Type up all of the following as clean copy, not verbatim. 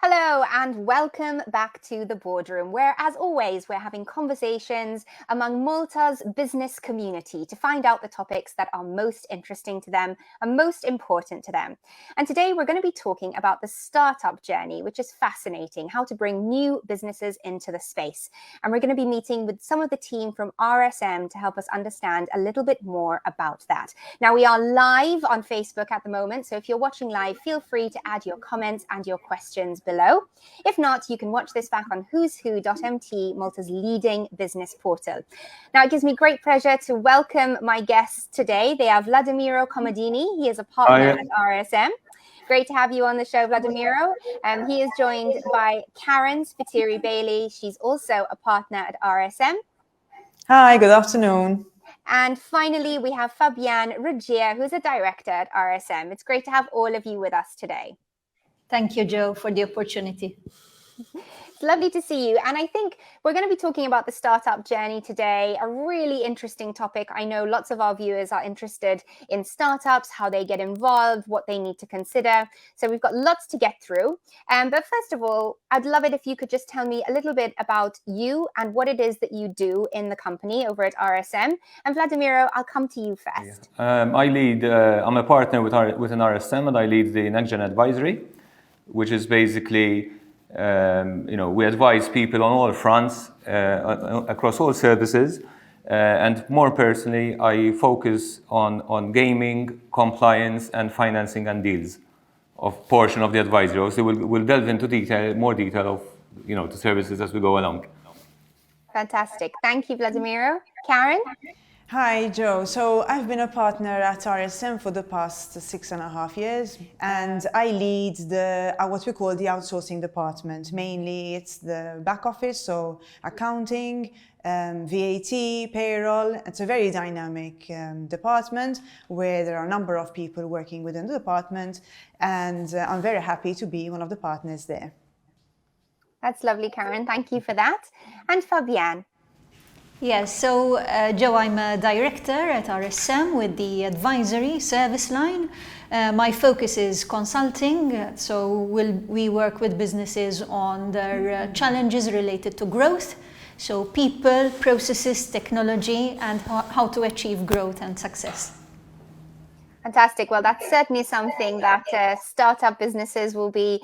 Hello and welcome back to the boardroom, where, as always, we're having conversations among Malta's business community to find out the topics that are most interesting to them and most important to them. And today we're going to be talking about the startup journey, which is fascinating, how to bring new businesses into the space. And we're going to be meeting with some of the team from RSM to help us understand a little bit more about that. Now, we are live on Facebook at the moment, so if you're watching live, feel free to add your comments and your questions below. If not, you can watch this back on who'swho.mt, Malta's leading business portal. Now, it gives me great pleasure to welcome my guests today. They are Vladimiro Comodini. He is a partner at RSM. Great to have you on the show, Vladimiro. He is joined by Karen Spiteri Bailey. She's also a partner at RSM. Hi, good afternoon. And finally, we have Fabianne Ruggier, who's a director at RSM. It's great to have all of you with us today. Thank you, Joe, for the opportunity. It's lovely to see you. And I think we're going to be talking about the startup journey today, a really interesting topic. I know lots of our viewers are interested in startups, how they get involved, what they need to consider. So we've got lots to get through. But first of all, I'd love it if you could just tell me a little bit about you and what it is that you do in the company over at RSM. And Vladimiro, I'll come to you first. I'm a partner within RSM, and I lead the Next Gen Advisory, which is basically, we advise people on all fronts, across all services. And more personally, I focus on gaming, compliance, and financing and deals of portion of the advisory. So we'll delve into more detail of, the services as we go along. Fantastic. Thank you, Vladimiro. Karen? Hi, Joe. So I've been a partner at RSM for the past 6.5 years, and I lead what we call the outsourcing department. Mainly it's the back office, so accounting, VAT, payroll. It's a very dynamic department where there are a number of people working within the department, and I'm very happy to be one of the partners there. That's lovely, Karen. Thank you for that. And Fabianne? Yes, so Joe, I'm a director at RSM with the advisory service line. My focus is consulting, so we work with businesses on their challenges related to growth, so people, processes, technology, and how to achieve growth and success. Fantastic. Well, that's certainly something that startup businesses will be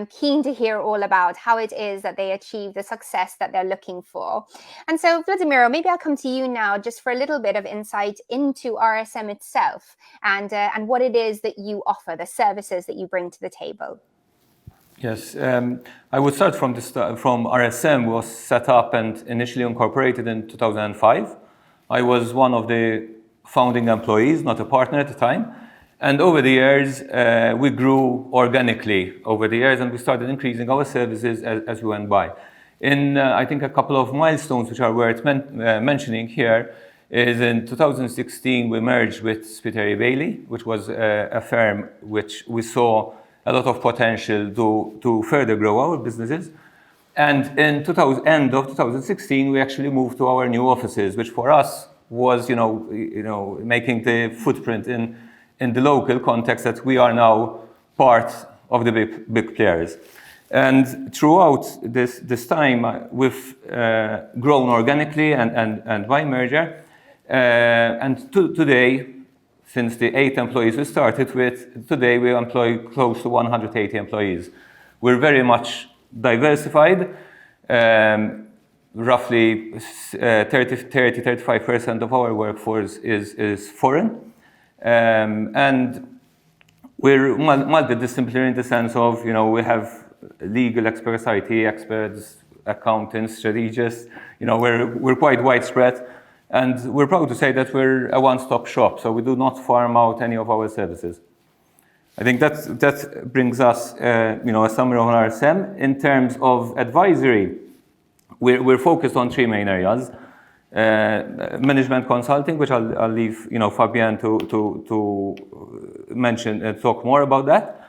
keen to hear all about, how it is that they achieve the success that they're looking for. And so, Vladimiro, maybe I'll come to you now just for a little bit of insight into RSM itself and what it is that you offer, the services that you bring to the table. Yes, I would start from RSM was set up and initially incorporated in 2005. I was one of the founding employees, not a partner at the time. And over the years, we grew organically over the years, and we started increasing our services as we went by. I think a couple of milestones which are worth mentioning here is in 2016, we merged with Spiteri Bailey, which was a firm which we saw a lot of potential to further grow our businesses. And in end of 2016, we actually moved to our new offices, which for us was, making the footprint in the local context that we are now part of the big players. And throughout this time, we've grown organically and by merger. And today, since the 8 employees we started with, today we employ close to 180 employees. We're very much diversified. Roughly 30-35% of our workforce is foreign. And we're multidisciplinary in the sense of, we have legal experts, IT experts, accountants, strategists. We're quite widespread. And we're proud to say that we're a one-stop shop, so we do not farm out any of our services. I think that brings us, a summary of RSM. In terms of advisory, we're focused on 3 main areas. Management consulting, which I'll leave Fabianne to mention and talk more about that.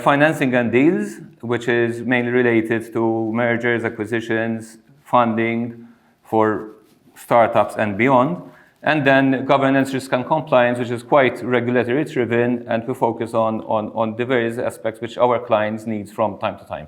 Financing and deals, which is mainly related to mergers, acquisitions, funding for startups and beyond. And then governance, risk and compliance, which is quite regulatory driven, and we focus on the various aspects which our clients need from time to time.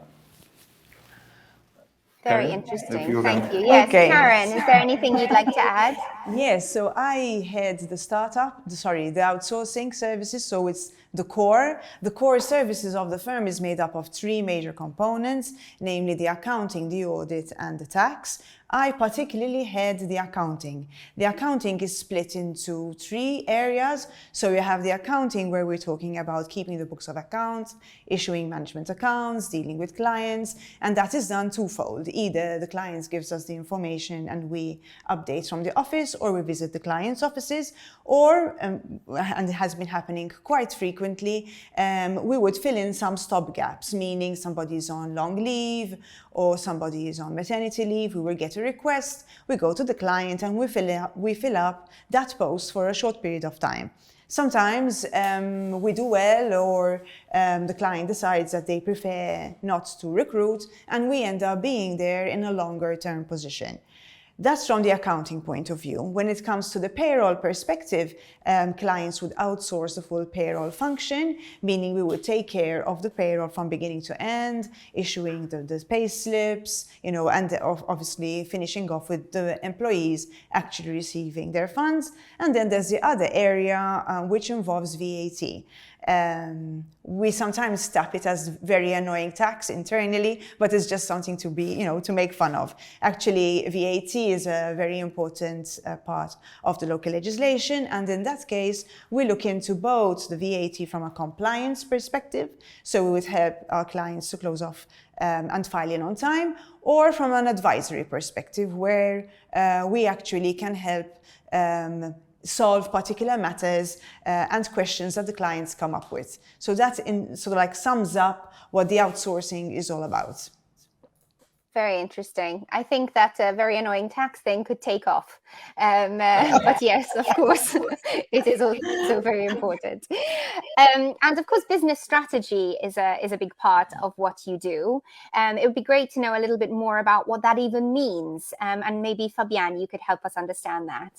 Very Karen, interesting. if you Thank can- you. Yes, Okay. Karen, is there anything you'd like to add? Yes, so I head the the outsourcing services. So it's the core. The core services of the firm is made up of three major components, namely the accounting, the audit, and the tax. I particularly head the accounting. The accounting is split into three areas. So you have the accounting where we're talking about keeping the books of accounts, issuing management accounts, dealing with clients, and that is done twofold. Either the clients gives us the information and we update from the office, or we visit the client's offices, or, and it has been happening quite frequently, we would fill in some stopgaps, meaning somebody is on long leave or somebody is on maternity leave. We will get a request, we go to the client and we fill up that post for a short period of time. Sometimes we do well, or the client decides that they prefer not to recruit, and we end up being there in a longer term position. That's from the accounting point of view. When it comes to the payroll perspective, clients would outsource the full payroll function, meaning we would take care of the payroll from beginning to end, issuing the pay slips, and obviously finishing off with the employees actually receiving their funds. And then there's the other area which involves VAT. We sometimes tap it as very annoying tax internally, but it's just something to be, to make fun of. Actually, VAT is a very important part of the local legislation, and in that case, we look into both the VAT from a compliance perspective, so we would help our clients to close off and file in on time, or from an advisory perspective, where we actually can help solve particular matters and questions that the clients come up with. So that sums up what the outsourcing is all about. Very interesting. I think that a very annoying tax thing could take off. But yes, of course, it is also very important. And of course, business strategy is a big part of what you do. It would be great to know a little bit more about what that even means. And maybe Fabianne, you could help us understand that.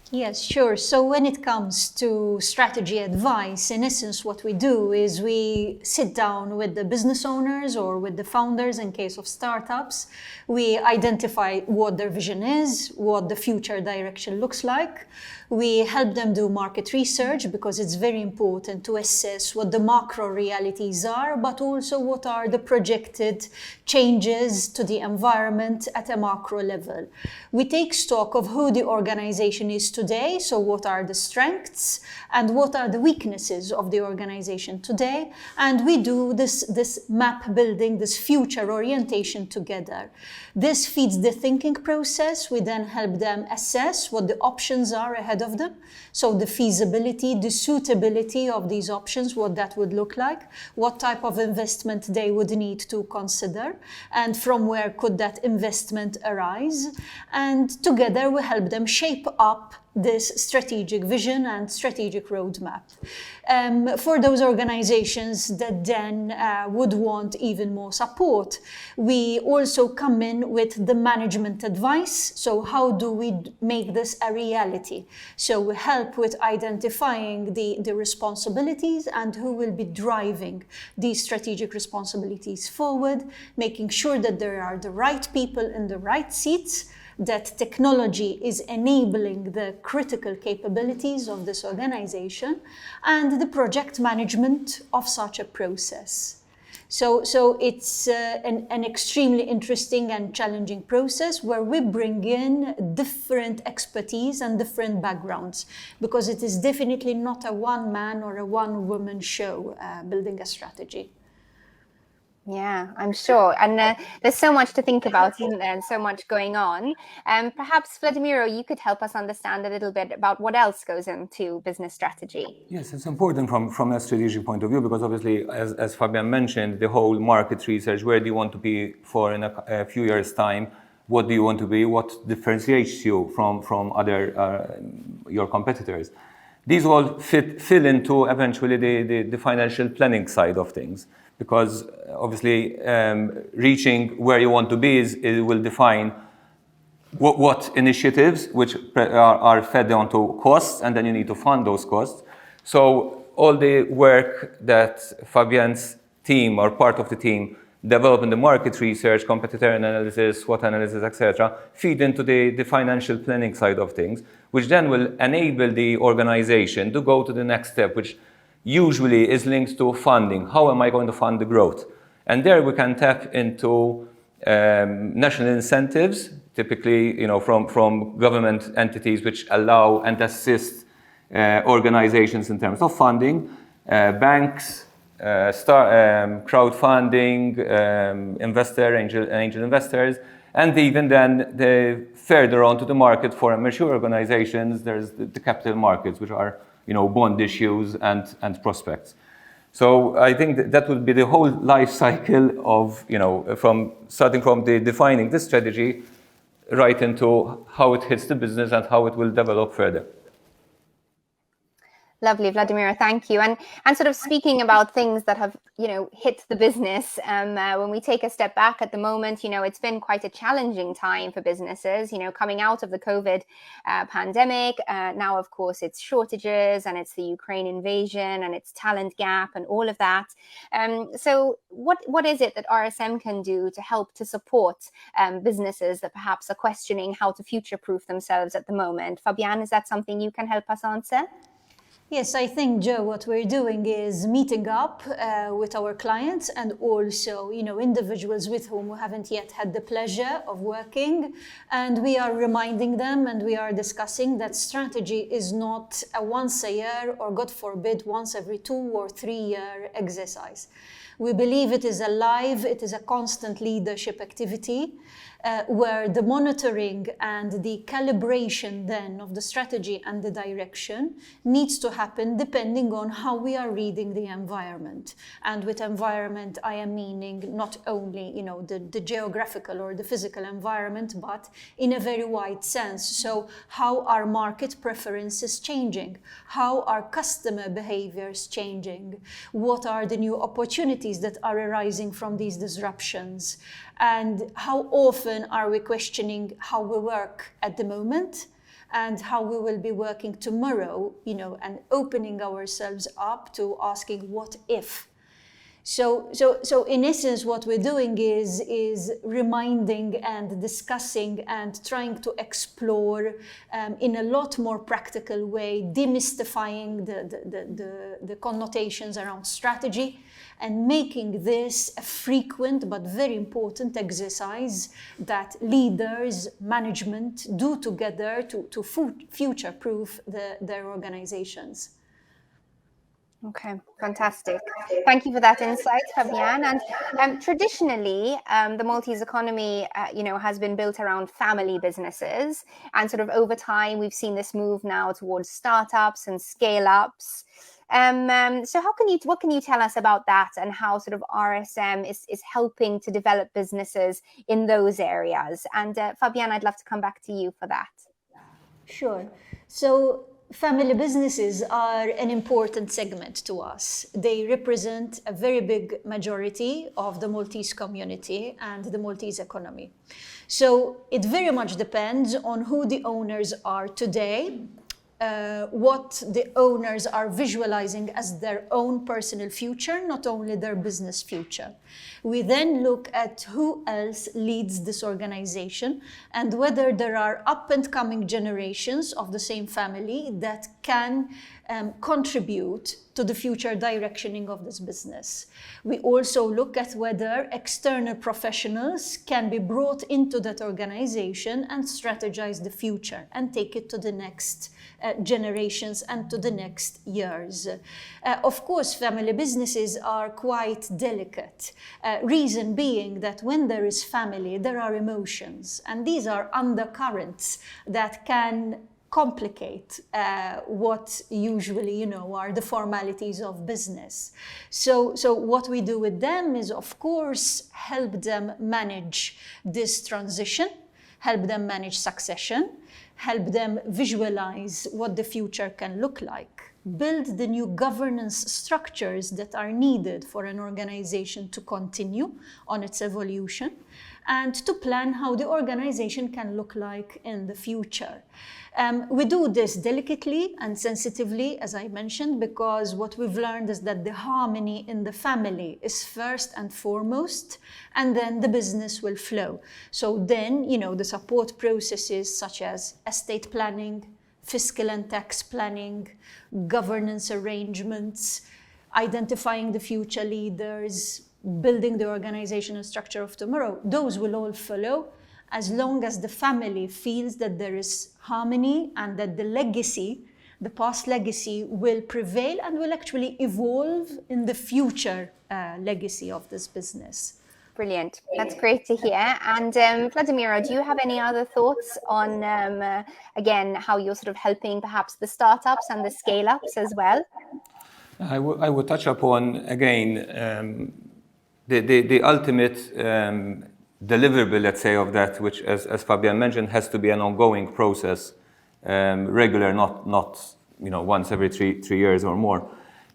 Yes, sure. So when it comes to strategy advice, in essence, what we do is we sit down with the business owners or with the founders in case of startups. We identify what their vision is, what the future direction looks like. We help them do market research because it's very important to assess what the macro realities are, but also what are the projected changes to the environment at a macro level. We take stock of who the organization is today, so what are the strengths and what are the weaknesses of the organization today, and we do this map building, this future orientation together. This feeds the thinking process. We then help them assess what the options are ahead of them, so the feasibility, the suitability of these options, what that would look like, what type of investment they would need to consider, and from where could that investment arise, and together we help them shape up this strategic vision and strategic roadmap. For those organizations that then would want even more support, we also come in with the management advice. So how do we make this a reality? So we help with identifying the responsibilities and who will be driving these strategic responsibilities forward, making sure that there are the right people in the right seats, that technology is enabling the critical capabilities of this organization, and the project management of such a process. So it's an extremely interesting and challenging process where we bring in different expertise and different backgrounds, because it is definitely not a one-man or a one-woman show building a strategy. Yeah, I'm sure. And there's so much to think about, isn't there, and so much going on. Perhaps, Vladimiro, you could help us understand a little bit about what else goes into business strategy. Yes, it's important from a strategic point of view, because obviously, as Fabianne mentioned, the whole market research, where do you want to be for in a few years' time? What do you want to be? What differentiates you from other your competitors? These all fill into eventually the financial planning side of things. Because obviously reaching where you want to be it will define what initiatives which are fed onto costs, and then you need to fund those costs. So all the work that Fabianne's team or part of the team developing the market research, competitor analysis, SWOT analysis, etc., feed into the financial planning side of things, which then will enable the organization to go to the next step, which usually is linked to funding. How am I going to fund the growth? And there we can tap into national incentives, typically from government entities which allow and assist organizations in terms of funding, banks, crowdfunding, angel investors, and even then further on to the market for mature organizations, there's the capital markets, which are bond issues and prospects. So I think that would be the whole life cycle of starting from defining the strategy right into how it hits the business and how it will develop further. Lovely, Vladimiro, thank you. And sort of speaking about things that have, hit the business, when we take a step back at the moment, it's been quite a challenging time for businesses, coming out of the COVID pandemic. Now, of course, it's shortages and it's the Ukraine invasion and it's talent gap and all of that. So what is it that RSM can do to help to support businesses that perhaps are questioning how to future-proof themselves at the moment? Fabianne, is that something you can help us answer? Yes, I think, Joe, what we're doing is meeting up with our clients and also, individuals with whom we haven't yet had the pleasure of working. And we are reminding them and we are discussing that strategy is not a once a year or, God forbid, once every 2 or 3 year exercise. We believe it is it is a constant leadership activity where the monitoring and the calibration then of the strategy and the direction needs to happen depending on how we are reading the environment. And with environment, I am meaning not only, the geographical or the physical environment, but in a very wide sense. So how are market preferences changing? How are customer behaviors changing? What are the new opportunities that are arising from these disruptions? And how often are we questioning how we work at the moment and how we will be working tomorrow, and opening ourselves up to asking what if. So in essence, what we're doing is reminding and discussing and trying to explore in a lot more practical way, demystifying the connotations around strategy and making this a frequent but very important exercise that leaders, management do together to future-proof their organizations. Okay, fantastic. Thank you for that insight, Fabianne. And traditionally, the Maltese economy, has been built around family businesses. And sort of over time, we've seen this move now towards startups and scale-ups. So what can you tell us about that and how sort of RSM is helping to develop businesses in those areas? And Fabianne, I'd love to come back to you for that. Sure. So family businesses are an important segment to us. They represent a very big majority of the Maltese community and the Maltese economy. So it very much depends on who the owners are today, what the owners are visualizing as their own personal future, not only their business future. We then look at who else leads this organization and whether there are up and coming generations of the same family that can contribute to the future directioning of this business. We also look at whether external professionals can be brought into that organization and strategize the future and take it to the next generations and to the next years. Of course, family businesses are quite delicate. Reason being that when there is family, there are emotions, and these are undercurrents that can complicate what usually, are the formalities of business. So what we do with them is, of course, help them manage this transition, help them manage succession, help them visualize what the future can look like. build the new governance structures that are needed for an organization to continue on its evolution, and to plan how the organization can look like in the future. We do this delicately and sensitively, as I mentioned, because what we've learned is that the harmony in the family is first and foremost, and then the business will flow. So then, the support processes such as estate planning, fiscal and tax planning, governance arrangements, identifying the future leaders, building the organizational structure of tomorrow, those will all follow as long as the family feels that there is harmony and that the legacy, the past legacy, will prevail and will actually evolve in the future legacy of this business. Brilliant. That's great to hear. And Vladimiro, do you have any other thoughts on, again, how you're sort of helping perhaps the startups and the scale-ups as well? I would touch upon, again, the ultimate deliverable, let's say, of that, which, as Fabianne mentioned, has to be an ongoing process, regular, not once every three years or more.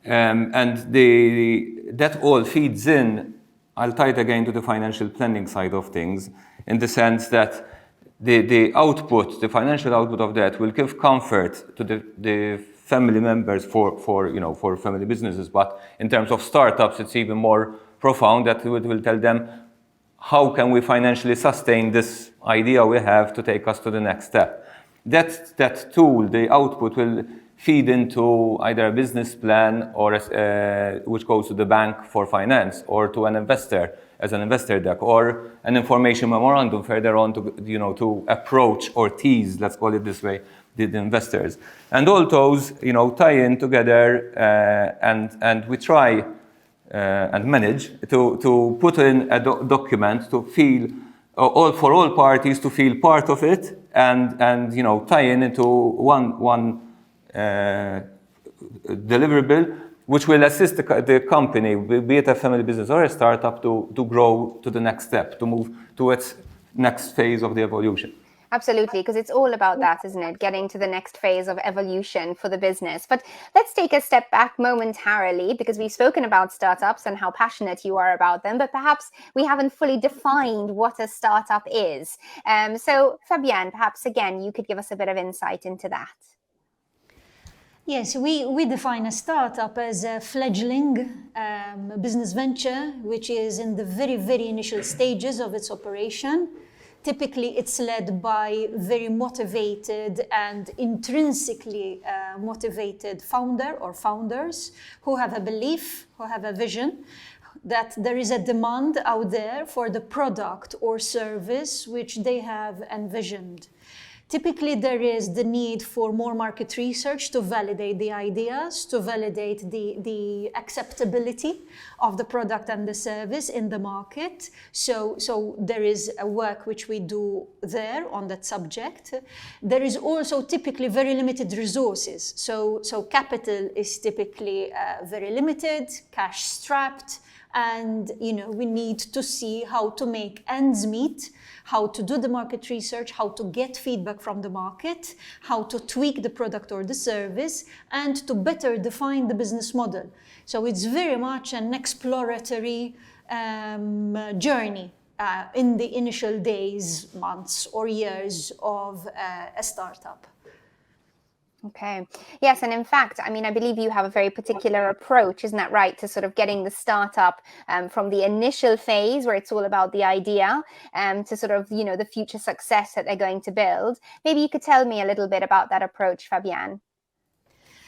And that all feeds in. I'll tie it again to the financial planning side of things, in the sense that the output, the financial output of that, will give comfort to the family members for family businesses. But in terms of startups, it's even more profound, that it will tell them, how can we financially sustain this idea we have to take us to the next step? That tool, the output, will feed into either a business plan or which goes to the bank for finance, or to an investor as an investor deck, or an information memorandum further on to approach or tease, let's call it this way, the investors. And all those tie in together, and we try and manage to put in a document to feel for all parties to feel part of it, and tie into one deliverable, which will assist the company, be it a family business or a startup, to grow to the next step, to move to its next phase of the evolution. Absolutely, because it's all about that, isn't it? Getting to the next phase of evolution for the business. But let's take a step back momentarily, because we've spoken about startups and how passionate you are about them, but perhaps we haven't fully defined what a startup is. So Fabianne, perhaps again, you could give us a bit of insight into that. Yes, we define a startup as a fledgling business venture, which is in the very, very initial stages of its operation. Typically, it's led by very motivated and intrinsically motivated founder or founders who have a belief, who have a vision, that there is a demand out there for the product or service which they have envisioned. Typically, there is the need for more market research to validate the ideas, to validate the acceptability of the product and the service in the market. So there is a work which we do there on that subject. There is also typically very limited resources. So capital is typically very limited, cash strapped, and we need to see how to make ends meet, how to do the market research, how to get feedback from the market, how to tweak the product or the service, and to better define the business model. So it's very much an exploratory journey in the initial days, months, or years of a startup. Okay. Yes, and in fact, I believe you have a very particular approach, isn't that right, to sort of getting the startup from the initial phase where it's all about the idea to sort of, the future success that they're going to build. Maybe you could tell me a little bit about that approach, Fabianne.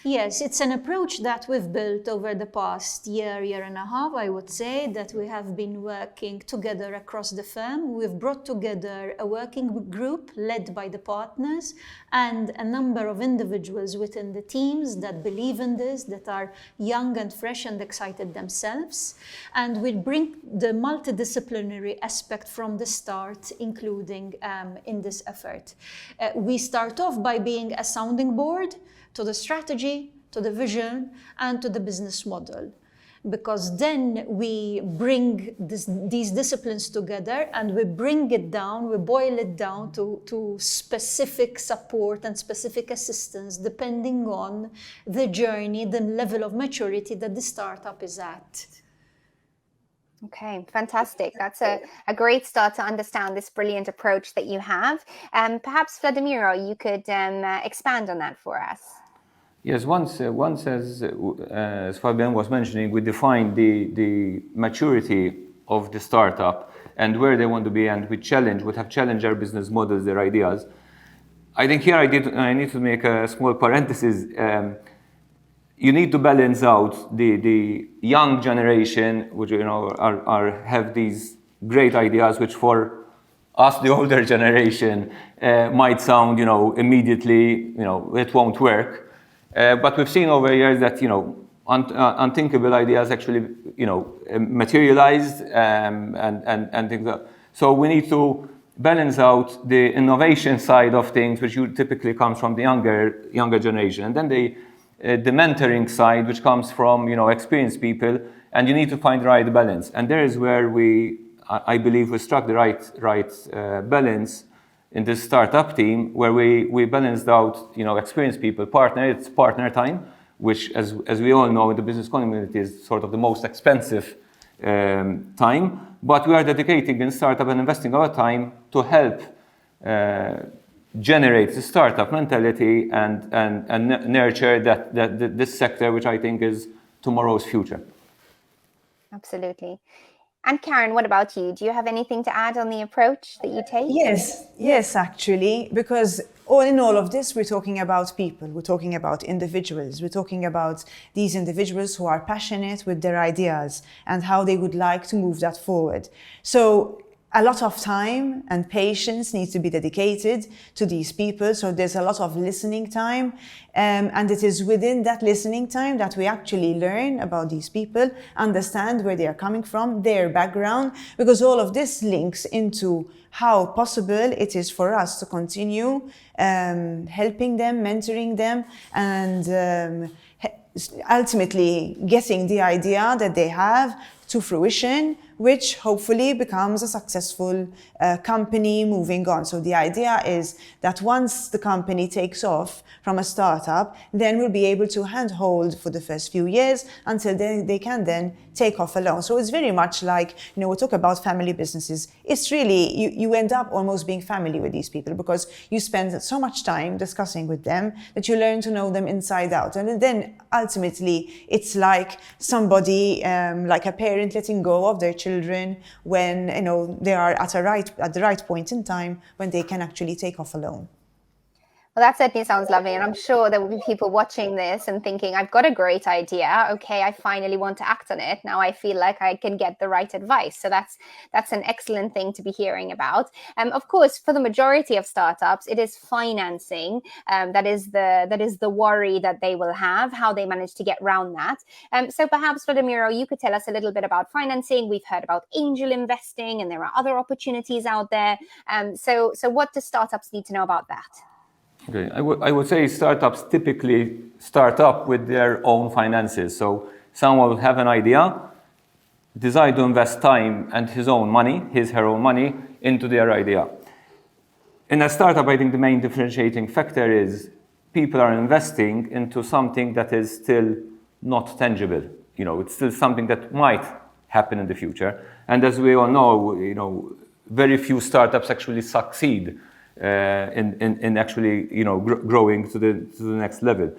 Yes, it's an approach that we've built over the past year and a half, I would say, that we have been working together across the firm. We've brought together a working group led by the partners and a number of individuals within the teams that believe in this, that are young and fresh and excited themselves. And we bring the multidisciplinary aspect from the start, including in this effort. We start off by being a sounding board to the strategy, to the vision, and to the business model. because then we bring these disciplines together and we bring it down, we boil it down to specific support and specific assistance depending on the journey, the level of maturity that the startup is at. Okay, fantastic. That's a great start to understand this brilliant approach that you have. Perhaps, Vladimiro, you could expand on that for us. Yes, once as Fabianne was mentioning, we defined the maturity of the startup and where they want to be, and would have challenged our business models, their ideas. I think here I need to make a small parenthesis. You need to balance out the young generation, which have these great ideas, which for us, the older generation, might sound immediately it won't work. But we've seen over years that unthinkable ideas actually materialized and things like that. So we need to balance out the innovation side of things, which typically comes from the younger generation, and then the mentoring side, which comes from experienced people, and you need to find the right balance. And there is where I believe we struck the right balance in this startup team, where we balanced out experienced people, it's partner time, which as we all know in the business community is sort of the most expensive time, but we are dedicating in startup and investing our time to help generate the startup mentality and nurture this sector, which I think is tomorrow's future. Absolutely. And Karen, what about you? Do you have anything to add on the approach that you take? Yes, actually, because in all of this, we're talking about people, we're talking about individuals, we're talking about these individuals who are passionate with their ideas and how they would like to move that forward. So a lot of time and patience needs to be dedicated to these people. So there's a lot of listening time. And it is within that listening time that we actually learn about these people, understand where they are coming from, their background, because all of this links into how possible it is for us to continue helping them, mentoring them, and ultimately getting the idea that they have to fruition, which hopefully becomes a successful company moving on. So the idea is that once the company takes off from a startup, then we'll be able to handhold for the first few years until they can then take off alone. So it's very much like, we talk about family businesses. It's really, you end up almost being family with these people because you spend so much time discussing with them that you learn to know them inside out. And then ultimately, it's like somebody, like a parent letting go of their children when they are at the right point in time when they can actually take off alone. Well, that certainly sounds lovely. And I'm sure there will be people watching this and thinking, I've got a great idea. Okay, I finally want to act on it. Now I feel like I can get the right advice. So that's an excellent thing to be hearing about. Of course, for the majority of startups, it is financing. That is the worry that they will have, how they manage to get around that. So perhaps, Vladimiro, you could tell us a little bit about financing. We've heard about angel investing, and there are other opportunities out there. So what do startups need to know about that? Okay, I would say startups typically start up with their own finances. So someone will have an idea, decide to invest time and his her own money into their idea. In a startup, I think the main differentiating factor is people are investing into something that is still not tangible. It's still something that might happen in the future. And as we all know, very few startups actually succeed in actually growing to the next level.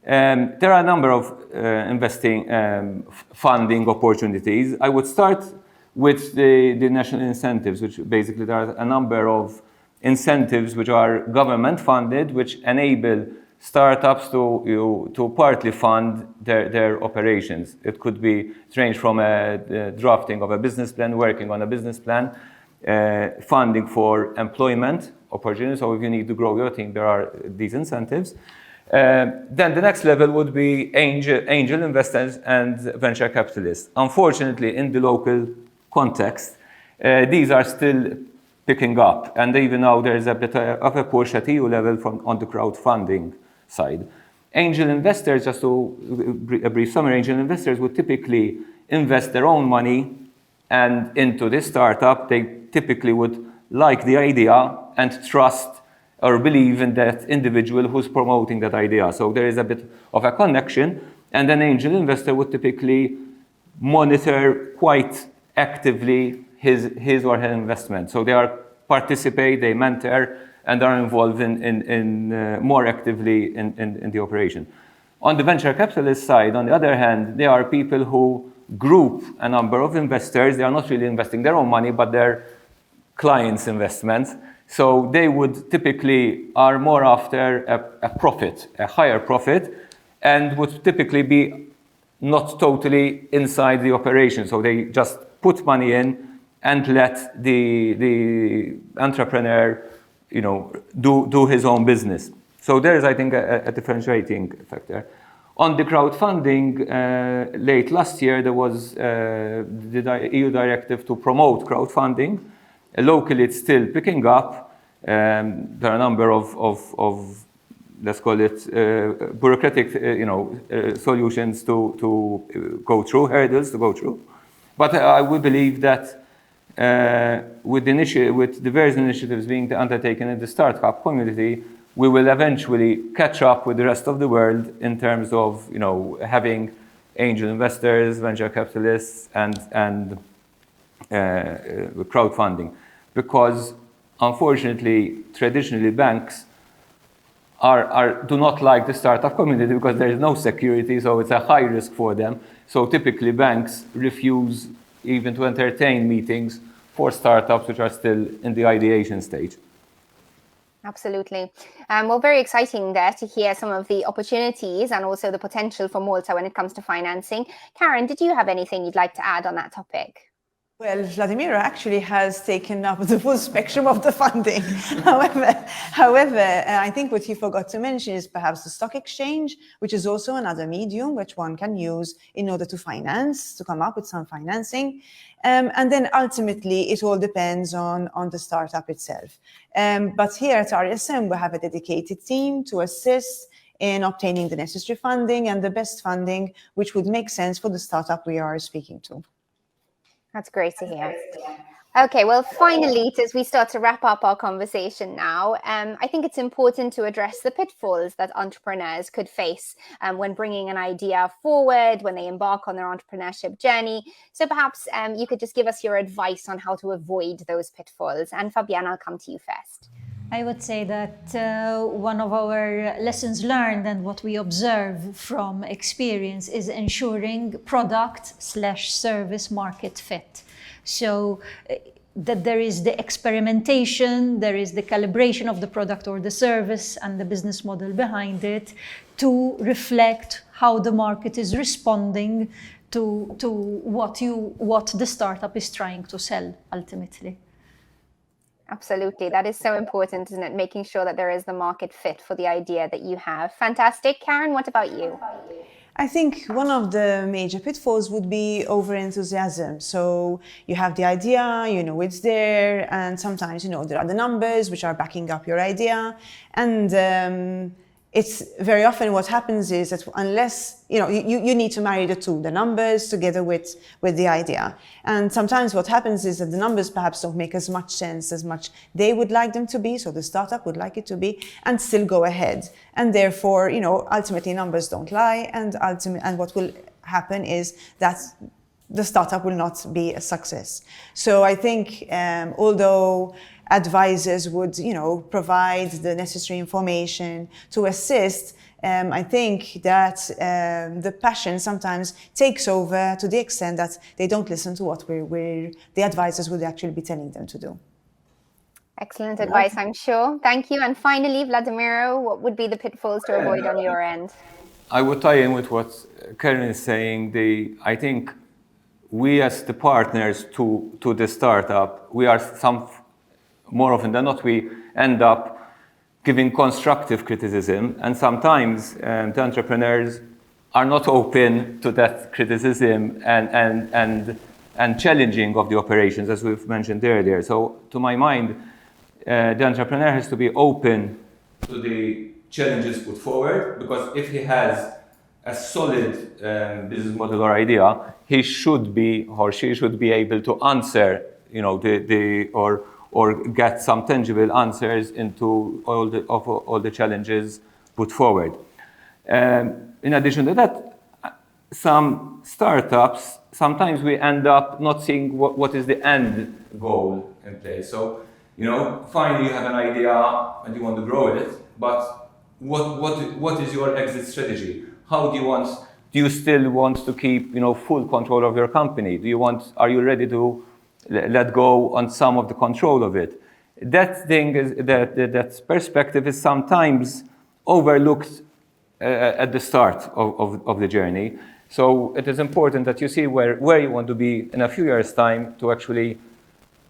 There are a number of investing funding opportunities. I would start with the national incentives, which basically there are a number of incentives which are government funded, which enable startups to partly fund their operations. It could be range from a drafting of a business plan, working on a business plan, funding for employment opportunities. So if you need to grow your team, there are these incentives. Then the next level would be angel investors and venture capitalists. Unfortunately, in the local context, these are still picking up, and even now there is a bit of a push at EU level on the crowdfunding side. Angel investors, just to a brief summary, angel investors would typically invest their own money and into this startup. They typically would like the idea and trust or believe in that individual who's promoting that idea. So there is a bit of a connection, and an angel investor would typically monitor quite actively his or her investment. So they participate, they mentor, and are involved in more actively in the operation. On the venture capitalist side, on the other hand, there are people who group a number of investors. They are not really investing their own money, but their clients' investments. So they would typically are more after a profit, a higher profit, and would typically be not totally inside the operation. So they just put money in and let the entrepreneur, do his own business. So there is, I think, a differentiating factor. On the crowdfunding, late last year, there was the EU directive to promote crowdfunding. Locally, it's still picking up. There are a number of let's call it bureaucratic, solutions to go through, hurdles to go through. But I would believe that with the various initiatives being undertaken in the startup community, we will eventually catch up with the rest of the world in terms of, having angel investors, venture capitalists, and crowdfunding. Because unfortunately, traditionally banks do not like the startup community because there is no security, so it's a high risk for them. So typically banks refuse even to entertain meetings for startups which are still in the ideation stage. Absolutely. Well, very exciting there to hear some of the opportunities and also the potential for Malta when it comes to financing. Karen, did you have anything you'd like to add on that topic? Well, Vladimiro actually has taken up the full spectrum of the funding. However, I think what he forgot to mention is perhaps the stock exchange, which is also another medium which one can use in order to come up with some financing. And then ultimately, it all depends on the startup itself. But here at RSM, we have a dedicated team to assist in obtaining the necessary funding and the best funding, which would make sense for the startup we are speaking to. That's great to hear. Okay, well, finally, as we start to wrap up our conversation now, I think it's important to address the pitfalls that entrepreneurs could face when bringing an idea forward, when they embark on their entrepreneurship journey. So perhaps you could just give us your advice on how to avoid those pitfalls. And Fabianne, I'll come to you first. I would say that one of our lessons learned and what we observe from experience is ensuring product/service market fit. So that there is the experimentation, there is the calibration of the product or the service and the business model behind it to reflect how the market is responding to what the startup is trying to sell ultimately. Absolutely. That is so important, isn't it? Making sure that there is the market fit for the idea that you have. Fantastic. Karen, what about you? I think one of the major pitfalls would be over-enthusiasm. So you have the idea, it's there, and sometimes, there are the numbers which are backing up your idea. And it's very often what happens is that unless, you need to marry the two, the numbers together with the idea. And sometimes what happens is that the numbers perhaps don't make as much sense as much they would like them to be, so the startup would like it to be, and still go ahead. And therefore, ultimately numbers don't lie, and what will happen is that the startup will not be a success. So I think although advisors would, provide the necessary information to assist, I think that the passion sometimes takes over to the extent that they don't listen to what the advisors would actually be telling them to do. Excellent advice, I'm sure. Thank you. And finally, Vladimiro, what would be the pitfalls to avoid on your end? I would tie in with what Karen is saying. I think we as the partners to the startup, we are more often than not, we end up giving constructive criticism, and sometimes the entrepreneurs are not open to that criticism and challenging of the operations, as we've mentioned earlier. So to my mind, the entrepreneur has to be open to the challenges put forward, because if he has a solid business model or idea, he should be, or she should be able to answer, or get some tangible answers into all the challenges put forward. In addition to that, some startups, sometimes we end up not seeing what is the end goal in place. So, finally you have an idea and you want to grow it, but what is your exit strategy? How do you still want to keep, full control of your company? Are you ready to let go on some of the control of it? That thing is, that perspective is sometimes overlooked at the start of the journey. So it is important that you see where you want to be in a few years' time to actually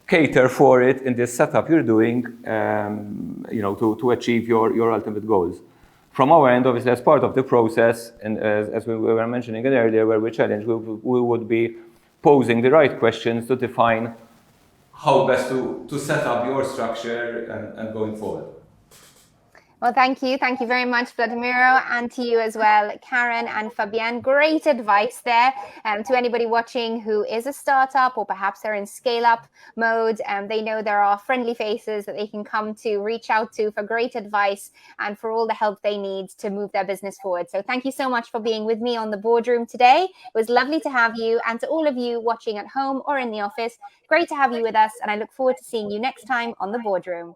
cater for it in this setup you're doing, to achieve your ultimate goals. From our end, obviously, as part of the process, and as we were mentioning it earlier, where we challenge, we would be posing the right questions to define how best to set up your structure and going forward. Well, thank you. Thank you very much, Vladimiro, and to you as well, Karen and Fabianne. Great advice there to anybody watching who is a startup or perhaps they're in scale-up mode. They know there are friendly faces that they can come to, reach out to for great advice and for all the help they need to move their business forward. So thank you so much for being with me on the boardroom today. It was lovely to have you, and to all of you watching at home or in the office, great to have you with us, and I look forward to seeing you next time on the boardroom.